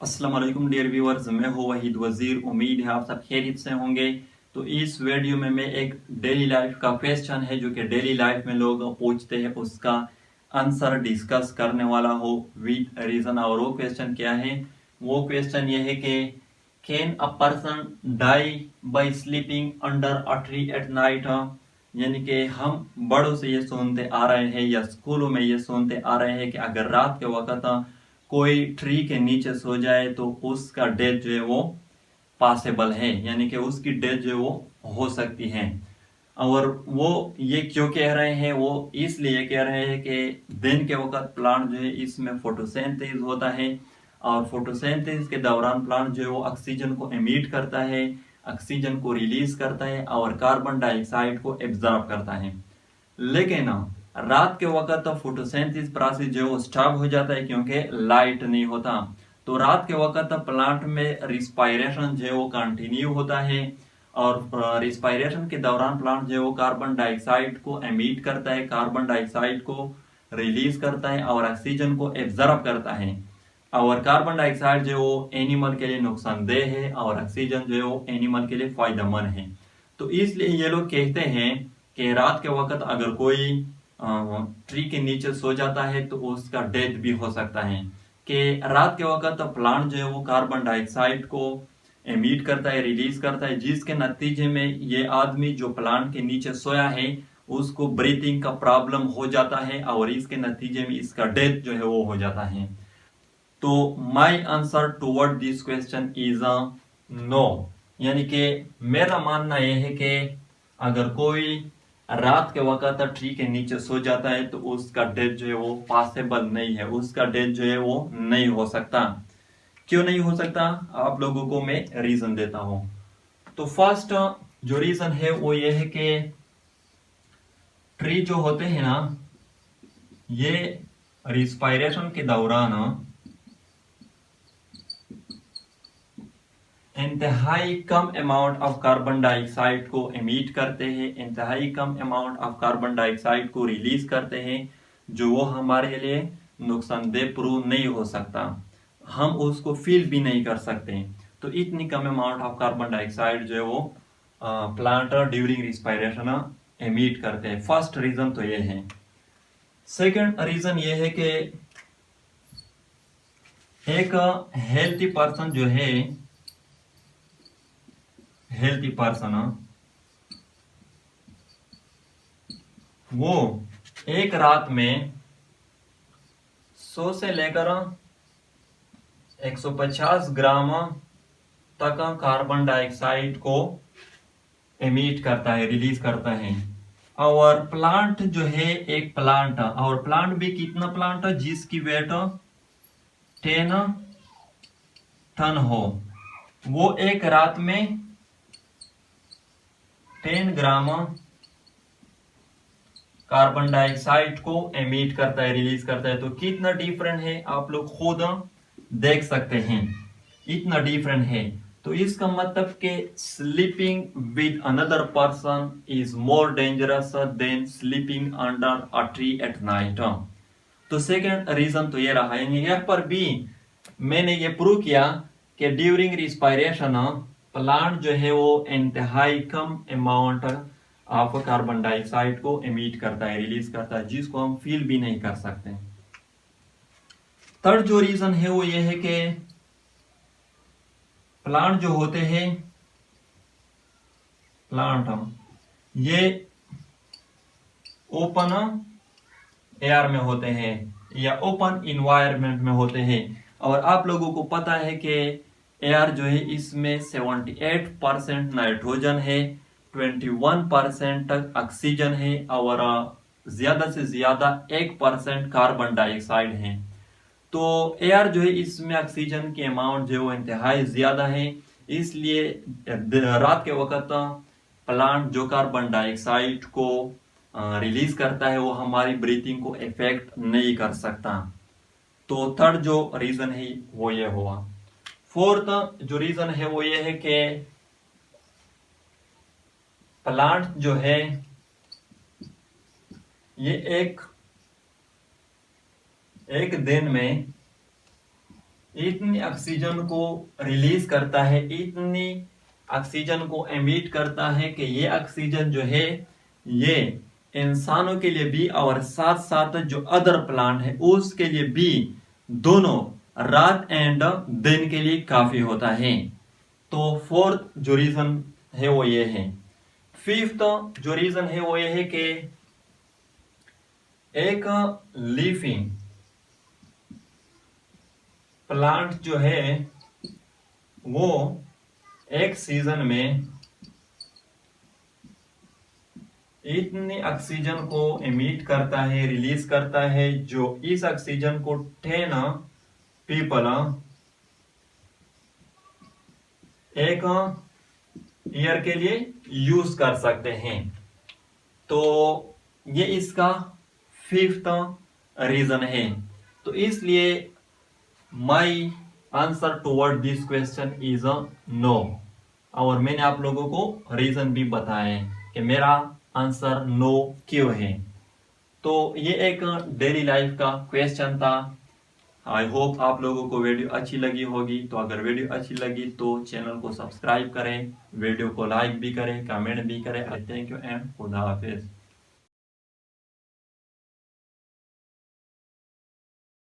अस्सलाम वालेकुम dear viewers, मैं हूँ वहीद वजीर। उम्मीद है आप सब खैरियत से होंगे। तो इस वीडियो में मैं एक डेली लाइफ का क्वेश्चन है जो कि डेली लाइफ में लोग पूछते हैं, उसका आंसर डिस्कस करने वाला हूँ विद रीजन। और वो क्वेश्चन क्या है? वो क्वेश्चन ये है कि can a person die by sleeping under a tree at night. यानी कि हम बड़ों से ये सुनते आ रहे हैं या स्कूलों में ये सुनते आ रहे हैं कि अगर रात के वक्त कोई ट्री के नीचे सो जाए तो उसका डेथ जो है वो पॉसिबल है, यानी कि उसकी डेथ जो है वो हो सकती है। और वो ये क्यों कह रहे हैं? वो इसलिए कह रहे हैं कि दिन के वक्त प्लांट जो है इसमें फोटोसिंथेसिस होता है, और फोटोसिंथेसिस के दौरान प्लांट जो है वो ऑक्सीजन को एमिट करता है, ऑक्सीजन को रिलीज करता है और कार्बन डाइऑक्साइड को एब्जॉर्ब करता है। लेकिन रात के वक्त फोटोसिंथेसिस प्रोसेस जो है वो स्टॉप हो जाता है क्योंकि लाइट नहीं होता। तो रात के वक्त प्लांट में रिस्पायरेशन जो है वो कंटिन्यू होता है, और रिस्पायरेशन के दौरान प्लांट जो है वो कार्बन डाइऑक्साइड को एमिट करता है, कार्बन डाइऑक्साइड को रिलीज करता है और ऑक्सीजन को एब्जॉर्ब करता है। और कार्बन डाइऑक्साइड जो है वो एनिमल के लिए नुकसानदेह है और ऑक्सीजन जो है वो एनिमल के लिए फायदेमंद है। तो इसलिए ये लोग कहते हैं कि रात के वक्त अगर कोई ट्री के नीचे सो जाता है तो उसका डेथ भी हो सकता है। कि रात के वक्त प्लांट जो है वो कार्बन डाइऑक्साइड को एमिट करता है, रिलीज करता है, जिसके नतीजे में ये आदमी जो प्लांट के नीचे सोया है उसको ब्रीथिंग का प्रॉब्लम हो जाता है और इसके नतीजे में इसका डेथ जो है वो हो जाता है। तो my answer toward this question is no. यानी कि मेरा मानना यह है कि अगर कोई रात के वक्त ट्री के नीचे सो जाता है तो उसका डेथ जो है वो पॉसिबल नहीं है, उसका डेथ जो है वो नहीं हो सकता। क्यों नहीं हो सकता? आप लोगों को मैं रीजन देता हूं। तो फर्स्ट जो रीजन है वो ये है कि ट्री जो होते हैं ना, ये रिस्पायरेशन के दौरान इंतहाई कम अमाउंट ऑफ कार्बन डाइऑक्साइड को एमिट करते हैं, इंतहाई कम अमाउंट ऑफ कार्बन डाइऑक्साइड को रिलीज करते हैं, जो वो हमारे लिए नुकसानदेह प्रूव नहीं हो सकता, हम उसको फील भी नहीं कर सकते। तो इतनी कम अमाउंट ऑफ कार्बन डाइऑक्साइड जो है वो प्लांट ड्यूरिंग रिस्पायरेशन एमिट करते हैं। फर्स्ट रीजन तो ये है। सेकंड रीजन ये है कि एक हेल्थी पर्सन जो है, हेल्थी पर्सन वो एक रात में 100 से लेकर 150 ग्राम तक कार्बन डाइऑक्साइड को एमिट करता है, रिलीज करता है। और प्लांट जो है, एक प्लांट, और प्लांट भी कितना प्लांट जिसकी वेट 10 टन हो, वो एक रात में 10 ग्राम कार्बन डाइऑक्साइड को एमिट करता है, रिलीज करता है। तो कितना डिफरेंट है आप लोग खुद देख सकते हैं, इतना डिफरेंट है। तो इसका मतलब कि sleeping with another person is more dangerous than sleeping under a tree at night. तो सेकंड रीजन तो ये रहा, यानी यहाँ पर भी मैंने ये प्रूव किया कि ड्यूरिंग रिस्पायरेशन प्लांट जो है वो इंतहाई कम अमाउंट ऑफ कार्बन डाइऑक्साइड को एमिट करता है, रिलीज करता है, जिसको हम फील भी नहीं कर सकते। थर्ड जो रीजन है वो ये है कि प्लांट जो होते हैं, प्लांट ये ओपन एयर में होते हैं या ओपन इन्वायरमेंट में होते हैं। और आप लोगों को पता है कि एयर जो है इसमें 78% नाइट्रोजन है, 21% तक ऑक्सीजन है और ज्यादा से ज्यादा 1% कार्बन डाइऑक्साइड है। तो एयर जो है इसमें ऑक्सीजन की अमाउंट जो है वो इंतहाई ज्यादा है, इसलिए रात के वक्त प्लांट जो कार्बन डाइऑक्साइड को रिलीज करता है वो हमारी ब्रीथिंग को इफेक्ट नहीं कर सकता। तो थर्ड जो रीजन है वो ये हुआ। फोर्थ जो रीजन है वो ये है कि प्लांट जो है ये एक दिन में इतनी ऑक्सीजन को रिलीज करता है, इतनी ऑक्सीजन को एमिट करता है कि ये ऑक्सीजन जो है ये इंसानों के लिए भी और साथ साथ जो अदर प्लांट है उसके लिए भी, दोनों रात एंड दिन के लिए काफी होता है। तो फोर्थ जो रीजन है वो ये है। फिफ्थ जो रीजन है वो ये है कि एक लीफिंग प्लांट जो है वो एक सीजन में इतनी ऑक्सीजन को एमिट करता है, रिलीज करता है, जो इस ऑक्सीजन को 10 पीपल एक ईयर के लिए यूज कर सकते हैं। तो ये इसका फिफ्थ रीजन है। तो इसलिए my answer toward this question is no. और मैंने आप लोगों को रीजन भी बताए कि मेरा आंसर नो क्यों है। तो ये एक डेली लाइफ का क्वेश्चन था। आई होप आप लोगों को वीडियो अच्छी लगी होगी। तो अगर वीडियो अच्छी लगी तो चैनल को सब्सक्राइब करें, वीडियो को लाइक भी करें, कमेंट भी करें। थैंक यू एंड खुदा हाफिज।